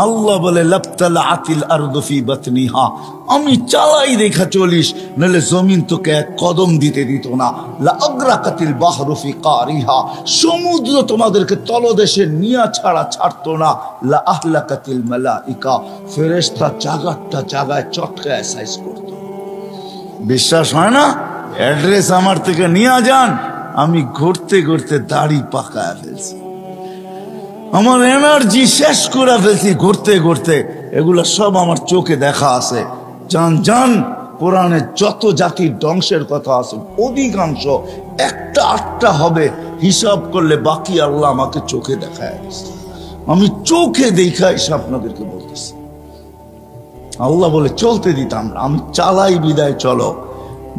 আল্লাহ বলে লাবতালাআতিল আরদু ফি বাতনিহা, আমি চালাই দেখা চলিস, নাহলে জমিন তোকে এক কদম দিতে দিত না। লা আগরাকাতিল বাহরু ফি কারিহা, সমুদ্র তোমাদেরকে তলদেশে নিয়া ছাড়া ছাড়তো না। লা আহলাকাতিল মালাইকা, ফেরেশতা জাগারটা জাগায় চটকায় সাইজ করতো। বিশ্বাস হয় না? অ্যাড্রেস আমার থেকে নিয়ে যান, আমি ঘুরতে ঘুরতে দাড়ি পাকায় ফেলছি, আমার এনার্জি শেষ করে ফেলছি ঘুরতে ঘুরতে। এগুলা সব আমার চোখে দেখা আছে। জান জান, কোরআনে যত জাতির ধ্বংসের কথা আছে অধিকাংশ একটা আটটা হবে, হিসাব করলে বাকি আল্লাহ আমাকে চোখে দেখায় দিচ্ছে। আমি চোখে দেখা এসে আপনাদেরকে বলতেছি। আল্লাহ বলে চলতে দিতাম না, আমি চালাই বিদায় চলো,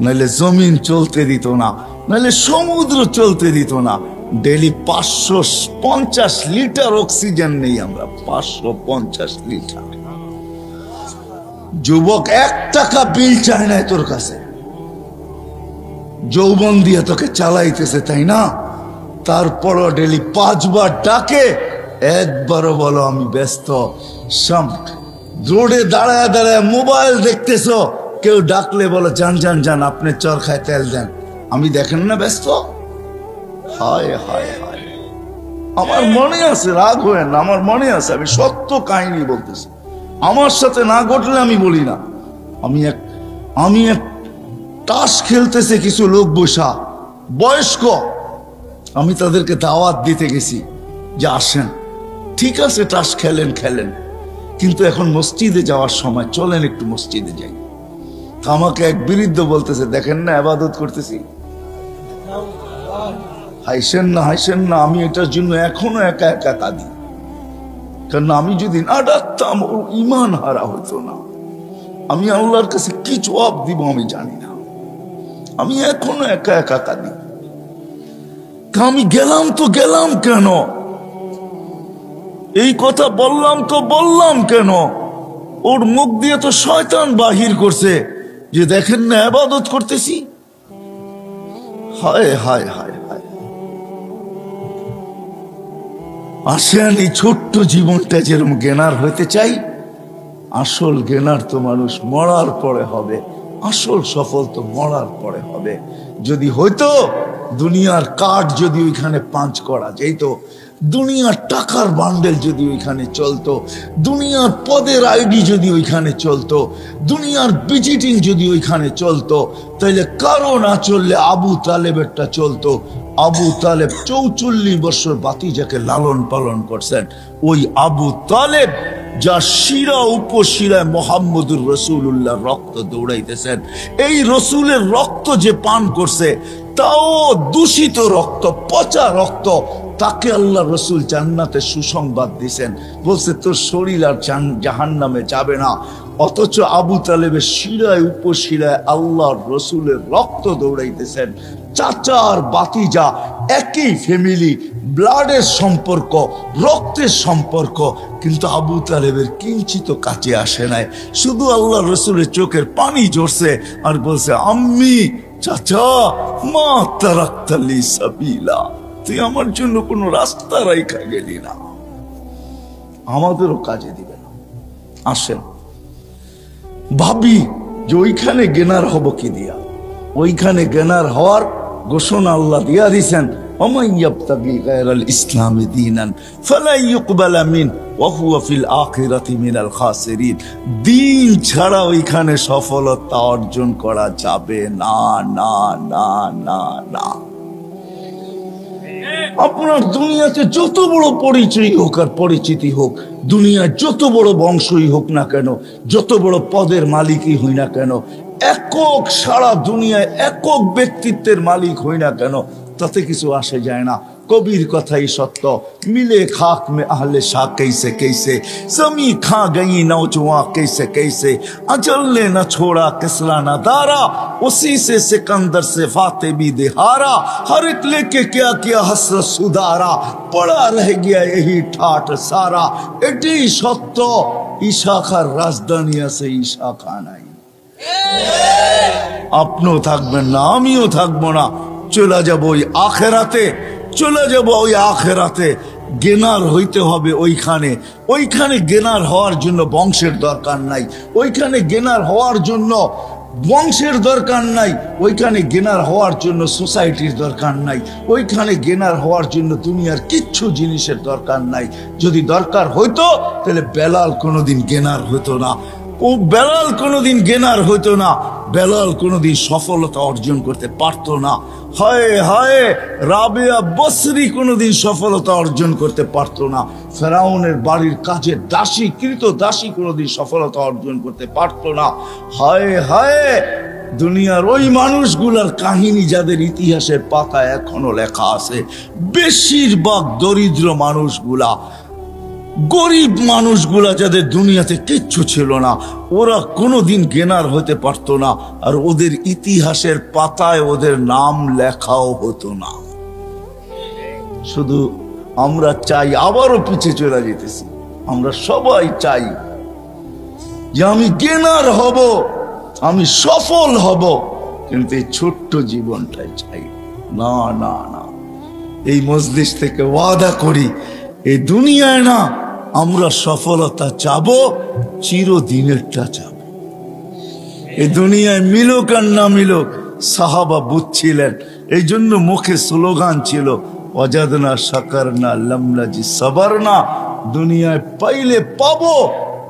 নাহলে জমিন চলতে দিত না, নাহলে সমুদ্র চলতে দিত না। ডেলি 550 লিটার অক্সিজেন নেই আমরা, 550 লিটার। যুবক 1 টাকা বিল চায় না তোর কাছে, যৌবন দিয়ে তোকে চালাইতেছে, তাই না? তারপরও ডেলি 5 বার ডাকে, একবারও বলো আমি ব্যস্ত। রোডে দাঁড়ায় দাঁড়ায় মোবাইল দেখতেছো, কেউ ডাকলে বলো যান যান যান, আপনি চরখায় তেল দেন, আমি দেখেন না ব্যস্ত। হায় হায় হায়, আমার মনে আছে, রাগ হয় না, আমার মনে আছে, আমি সত্য কাহিনী বলতেছি। আমার সাথে না ঘটলে আমি বলি না। আমি এক তাস খেলতেছে কিছু লোক বসা বয়স্ক, আমি তাদেরকে দাওয়াত দিতে গেছি যে আসেন, ঠিক আছে তাস খেলেন খেলেন, কিন্তু এখন মসজিদে যাওয়ার সময়, চলেন একটু মসজিদে যাই। আমাকে এক বৃদ্ধ বলতেছে দেখেন না ইবাদত করতেছি। হাইসেন না হাইসেন না, আমি এটার জন্য এখনো একা একা কাঁদি, কারণ আমি যদি না ডাকতাম ওর ইমান হারা হতো না। আমি আল্লাহর কাছে কি জবাব দিব আমি জানি না, আমি এখনো একা একা কাঁদি। আমি গেলাম তো গেলাম কেন, এই কথা বললাম তো বললাম কেন? ওর মুখ দিয়ে তো শয়তান বাহির করছে যে দেখেন না ইবাদত করতেছি। হায় হায় হায় হায়। আসেন এই ছোট্ট জীবনটা যেরকম জ্ঞানার হইতে চাই, আসল জ্ঞানার তো মানুষ মরার পরে হবে, আসল সফল তো মরার পরে হবে। যদি হইতো দুনিয়ার কাঠ যদি ওইখানে পাঞ্চ করা যেত, দুনিয়ার টাকার বান্ডেল যদি ওইখানে চলতো, দুনিয়ার পদের আইডি যদি ওইখানে চলতো, দুনিয়ার ভিজিটিং যদি ওইখানে চলতো, তাইলে কারো না চললে আবু তালেবেরটা চলতো। আবু তালেব 44 বছর বাতিজাকে লালন পালন করছেন। ওই আবু তালেব যা শিরা উপশিরায় মোহাম্মদুর রসুল্লাহ রক্ত দৌড়াইতেছেন, এই রসুলের রক্ত যে পান করছে তাও দূষিত রক্ত, পচা রক্ত, তাকে আল্লাহ রসুল জান্নাতে সুসংবাদ দিছেন, বলছে তোর শরীর আর জাহান্নামে যাবে না। অথচ আবু তালেবের শিরায় উপশিরায় আল্লাহর রসুলের রক্ত দৌড়াইতেছেন। চাচার বাতিজা, একই ফ্যামিলি, ব্লাডের সম্পর্ক, রক্তের সম্পর্ক, কিন্তু আবু তালেবের কিঞ্চিত কাছে আসে নাই। শুধু আল্লাহ রসুলের চোখের পানি ঝরছে আর বলছে আম্মি, চাচা, মা তারাক্তালি সাবিলা, তুই আমার জন্য কোনো রাস্তা রাইখা গেলি না, আমাদেরও কাজে দিবে না। আসেন ভাবি যে ওইখানে জ্ঞানার হব কি দিয়া, ওইখানে জ্ঞানার হওয়ার ঘোষণা আল্লাহ দিয়া দিছেন, ওমান ইয়াবতাগি গায়রাল ইসলামি দীনান ফালা ইউকবালা মিন ওয়া হুয়া ফিল আখিরাতি মিনাল খাসিরিন। দিন ছাড়া ওইখানে সফলতা অর্জন করা যাবে না, না না না না। আপনার দুনিয়াতে যত বড় পরিচয় হোক আর পরিচিতি হোক, দুনিয়ায় যত বড় বংশই হোক না কেন, যত বড় পদের মালিকই হই না কেন, একক সারা দুনিয়ায় একক ব্যক্তিত্বের মালিক হই না কেন, তাতে কিছু আসে যায় না। কবির কথাই সত্য, মিলে খাক মে আহলে শাহ कैसे कैसे, जमी खा गई नौजवां कैसे कैसे, अजल ने न छोड़ा किसरा न दारा, उसी से सिकंदर से फाते भी दिहारा, हर एक लेके क्या किया हसरत सुधारा, पड़ा रह गया यही ठाट सारा। এটাই সত্য, ইশাখার রাজধানী আছে, ইশাখা নাই। আপনিও থাকবেন না, আমিও থাকবো না, চলে যাবো ওই আখেরাতে, চলে যাবো ওই আখেরাতে। গেনার হইতে হবে ওইখানে। ওইখানে গেনার হওয়ার জন্য বংশের দরকার নাই, ওইখানে গেনার হওয়ার জন্য বংশের দরকার নাই, ওইখানে গেনার হওয়ার জন্য সোসাইটির দরকার নাই, ওইখানে গেনার হওয়ার জন্য দুনিয়ার কিচ্ছু জিনিসের দরকার নাই। যদি দরকার হইতো তাহলে বেলাল কোনোদিন গেনার হইতো না, ও বেলাল কোনোদিন গেনার হইতো না, বেলাল কোনোদিন সফলতা অর্জন করতে পারতো না। হায় হায়, রাবেয়া বসরি কোনোদিন সফলতা অর্জন করতে পারতো না। ফেরাউনের বাড়ির কাজে দাসী, কৃত দাসী কোনোদিন সফলতা অর্জন করতে পারতো না। হায় হায়, দুনিয়ার ওই মানুষগুলার কাহিনী যাদের ইতিহাসের পাতায় এখনো লেখা আছে, বেশিরভাগ দরিদ্র মানুষগুলা, গরিব মানুষগুলা, যাদের দুনিয়াতে কিচ্ছু ছিল না, ওরা কোনোদিন গেনার হতে পারতো না, আর ওদের ইতিহাসের পাতায় ওদের নাম লেখাও হতো না। শুধু আমরা চাই, আবারও পিছিয়ে চলে যেতেছি, আমরা সবাই চাই যে আমি গেনার হব, আমি সফল হব, কিন্তু এই ছোট্ট জীবনটাই চাই না। না না, এই মজলিস থেকে ওয়াদা করি, এই দুনিয়ায় না আমরা সফলতা চাবো, চিরদিনেরটা চাবো। এই দুনিয়ায় মিলুক আর না মিলুক, সাহাবা বুঝছিলেন, এই জন্য মুখে স্লোগান ছিল, ওয়াজাদনা শাকারনা লামনাজি সাবারনা। দুনিয়ায় পাইলে পাবো,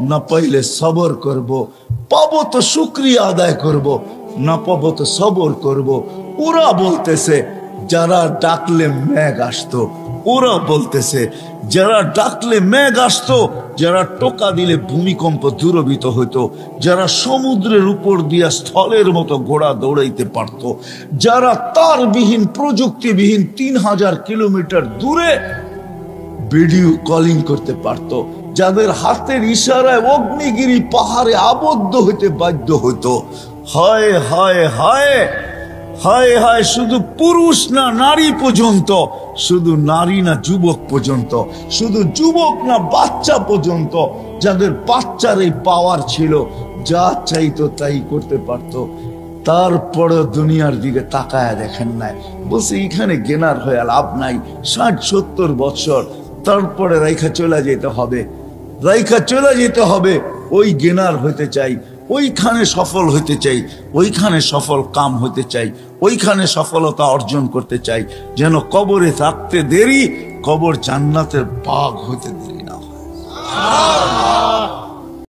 না পাইলে সবর করব। পাবো তো শুকরিয়া আদায় করব, না পাবো তো সবর করব। ওরা বলতেছে যারা ডাকলে মেঘ আসতো, ওরা বলতেছে যারা ডাকলে মেঘ আসতো, যারা টোকা দিলে ভূমিকম্প দূরভূত হইতো, যারা সমুদ্রের উপর দিয়া স্থলের মতো ঘোড়া দৌড়াইতে পারত, যারা তারবিহীন প্রযুক্তিবিহীন 3000 কিলোমিটার দূরে ভিডিও কলিং করতে পারত, যাদের হাতের ইশারায় অগ্নিগিরি পাহাড়ে আবদ্ধ হইতে বাধ্য হইতো। হায় হায় হায় হায় হায়, শুধু পুরুষ না নারী পর্যন্ত, শুধু নারী না যুবক পর্যন্ত, শুধু যুবক না বাচ্চা পর্যন্ত, যাদের বাচ্চার এই পাওয়ার ছিল, যা চাইতো তাই করতে পারত, তারপরে দুনিয়ার দিকে তাকায় দেখেন নাই। বলছে এখানে গেনার হয়ে লাভ নাই, 60-70 বছর তারপরে রাইখা চলে যেতে হবে, রাইখা চলে যেতে হবে। ওই গেনার হইতে চাই, ওইখানে সফল হইতে চাই, ওইখানে সফল কাম হইতে চাই, ওইখানে সফলতা অর্জন করতে চাই, যেন কবরে থাকতে দেরি, কবর জান্নাতের বাগ হইতে দেরি না হয়।